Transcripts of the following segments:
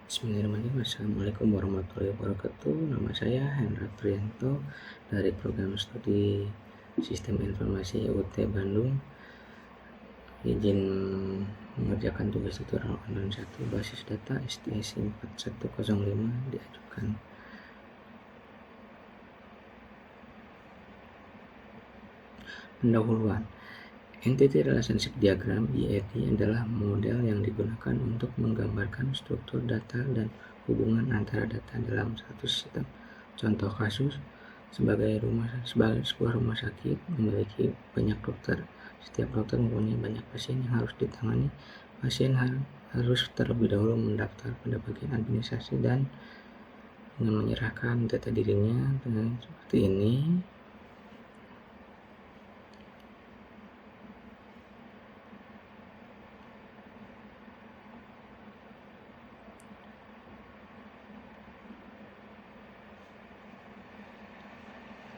Bismillahirrahmanirrahim. Assalamualaikum warahmatullahi wabarakatuh. Nama saya Hendra Priyanto dari Program Studi Sistem Informasi UT Bandung. Izin mengerjakan tugas tutorial online 1 basis data STS 4105 diajukan. Pendahuluan. Entity Relationship Diagram (ERD) adalah model yang digunakan untuk menggambarkan struktur data dan hubungan antara data dalam satu sistem. Contoh kasus, sebagai sebuah rumah sakit memiliki banyak dokter. Setiap dokter mempunyai banyak pasien yang harus ditangani. Pasien harus terlebih dahulu mendaftar pada bagian administrasi dan dengan menyerahkan data dirinya dengan seperti ini.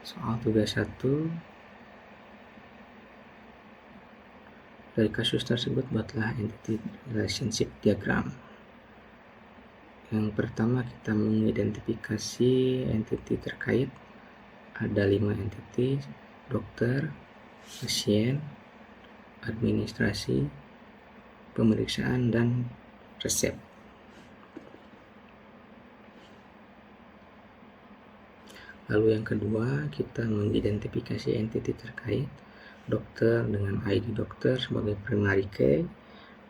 Soal tugas 1, dari kasus tersebut buatlah entity relationship diagram. Yang pertama, kita mengidentifikasi entity terkait. Ada 5 entity: dokter, pasien, administrasi, pemeriksaan, dan resep. Lalu yang kedua, kita mengidentifikasi entity terkait. Dokter dengan ID dokter sebagai primary key,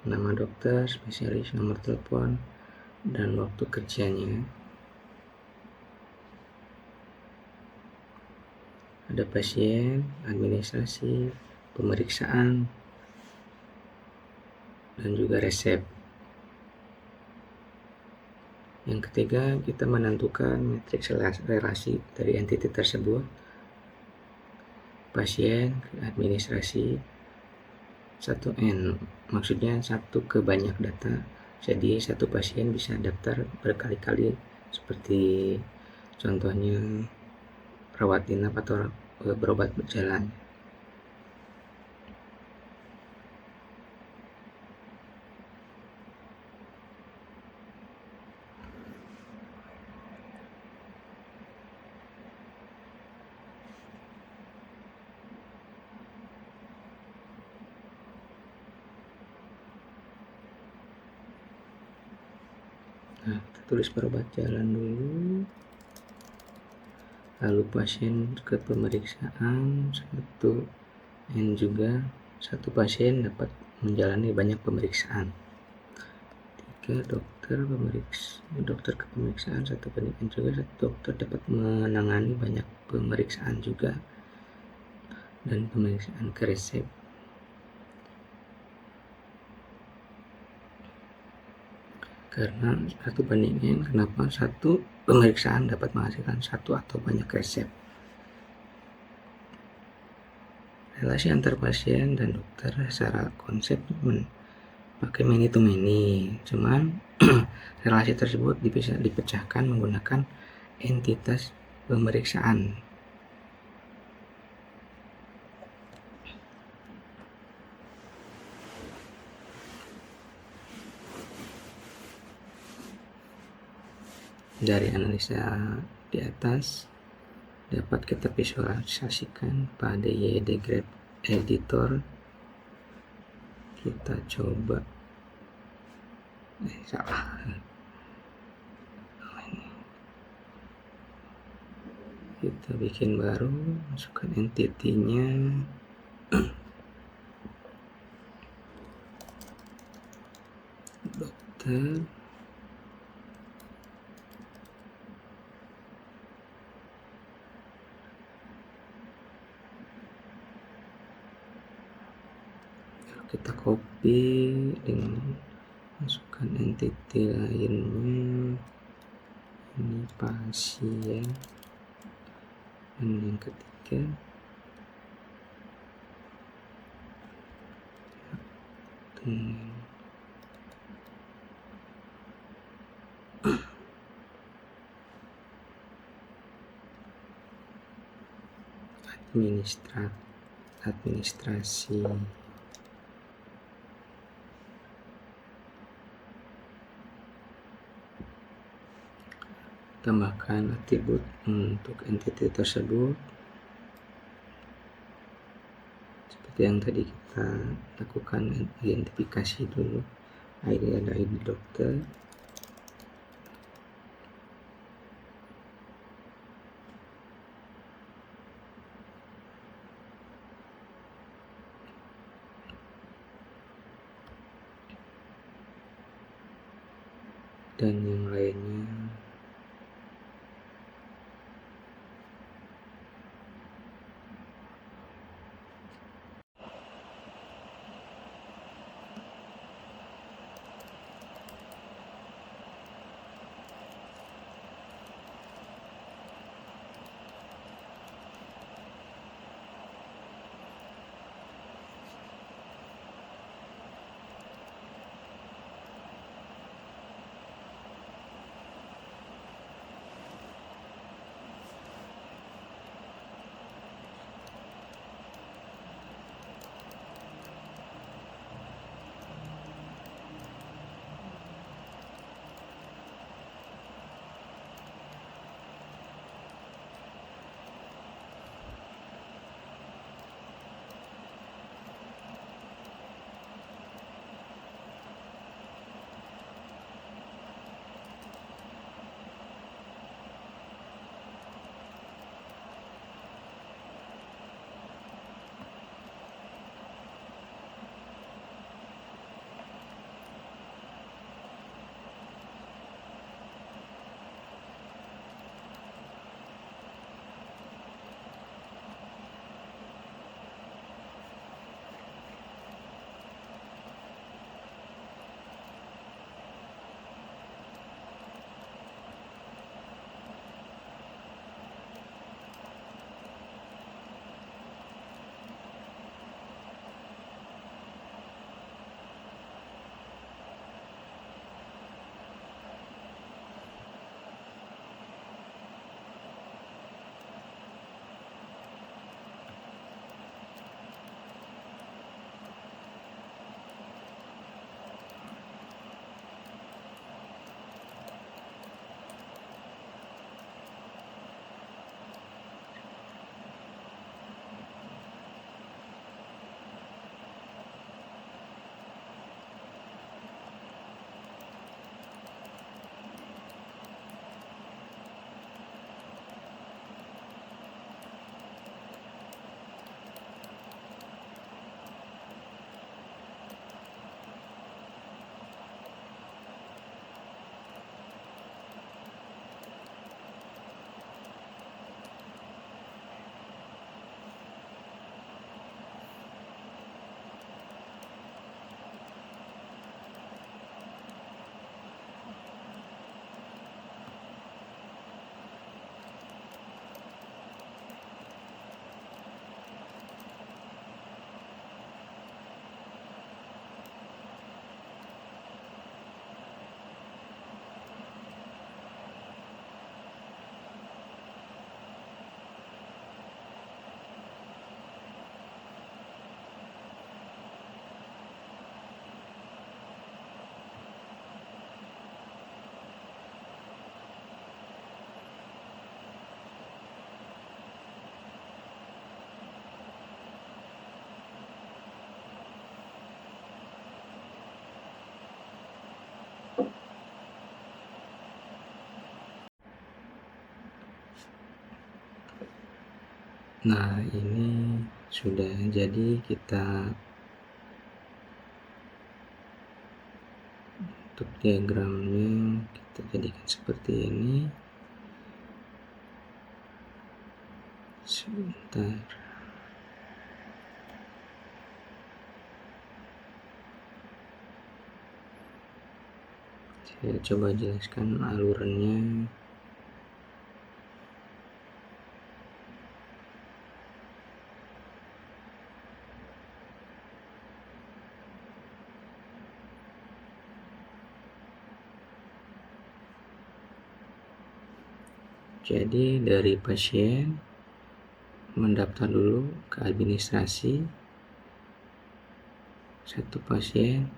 nama dokter, spesialis, nomor telepon, dan waktu kerjanya. Ada pasien, administrasi, pemeriksaan, dan juga resep. Yang ketiga, kita menentukan matriks relasi dari entity tersebut. Pasien, administrasi, 1N, maksudnya 1 ke banyak data. Jadi satu pasien bisa daftar berkali-kali, seperti contohnya rawat inap atau berobat berjalan. Nah, kita tulis berobat jalan dulu. Lalu pasien ke pemeriksaan 1N juga. Satu pasien dapat menjalani banyak pemeriksaan. 3, dokter ke pemeriksaan 1N juga. Satu dokter dapat menangani banyak pemeriksaan juga. Dan pemeriksaan ke resep. Karena 1:N, kenapa? 1 pemeriksaan dapat menghasilkan 1 atau banyak resep. Relasi antar pasien dan dokter secara konsep pakai many to many, cuman relasi tersebut dipecahkan menggunakan entitas pemeriksaan. Dari analisa di atas dapat kita visualisasikan pada YD Graph Editor. Kita coba salah. Kita bikin baru, masukkan entity-nya. Dokter, kita copy dengan masukkan entity lainnya. Ini pasien. Dan yang ketiga, dengan administrasi. tambahkan atribut untuk entity tersebut seperti yang tadi kita lakukan, identifikasi dulu. ID ada ID dokter, dan yang lainnya. Nah, ini sudah jadi. Kita untuk diagramnya kita jadikan seperti ini. Sebentar, saya coba jelaskan alurannya. Jadi dari pasien mendaftar dulu ke administrasi. Satu pasien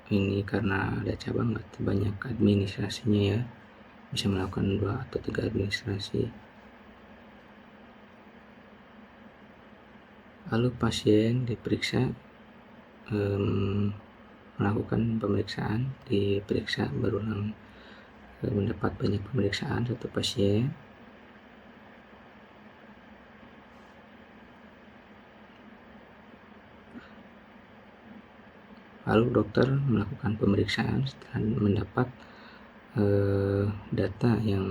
ini karena ada cabang, banyak administrasinya ya. bisa melakukan 2 atau 3 administrasi. Lalu pasien diperiksa, melakukan pemeriksaan, diperiksa berulang, mendapat banyak pemeriksaan satu pasien. Lalu dokter melakukan pemeriksaan setelah mendapat data yang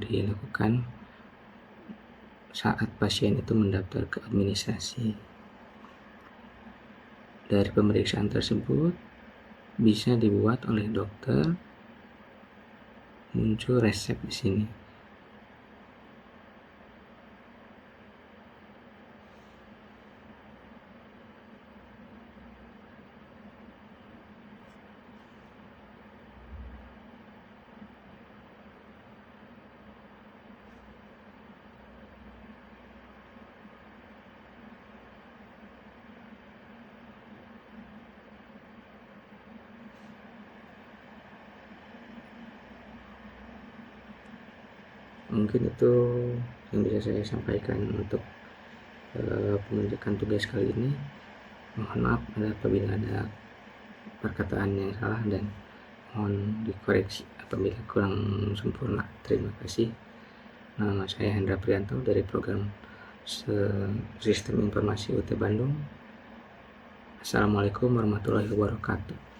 dilakukan saat pasien itu mendaftar ke administrasi. Dari pemeriksaan tersebut bisa dibuat oleh dokter, muncul resep di sini. Mungkin itu yang bisa saya sampaikan untuk pengerjakan tugas kali ini. Mohon maaf apabila ada perkataan yang salah dan mohon dikoreksi apabila kurang sempurna. Terima kasih. Nama saya Hendra Prianto dari program Sistem Informasi UT Bandung. Assalamualaikum warahmatullahi wabarakatuh.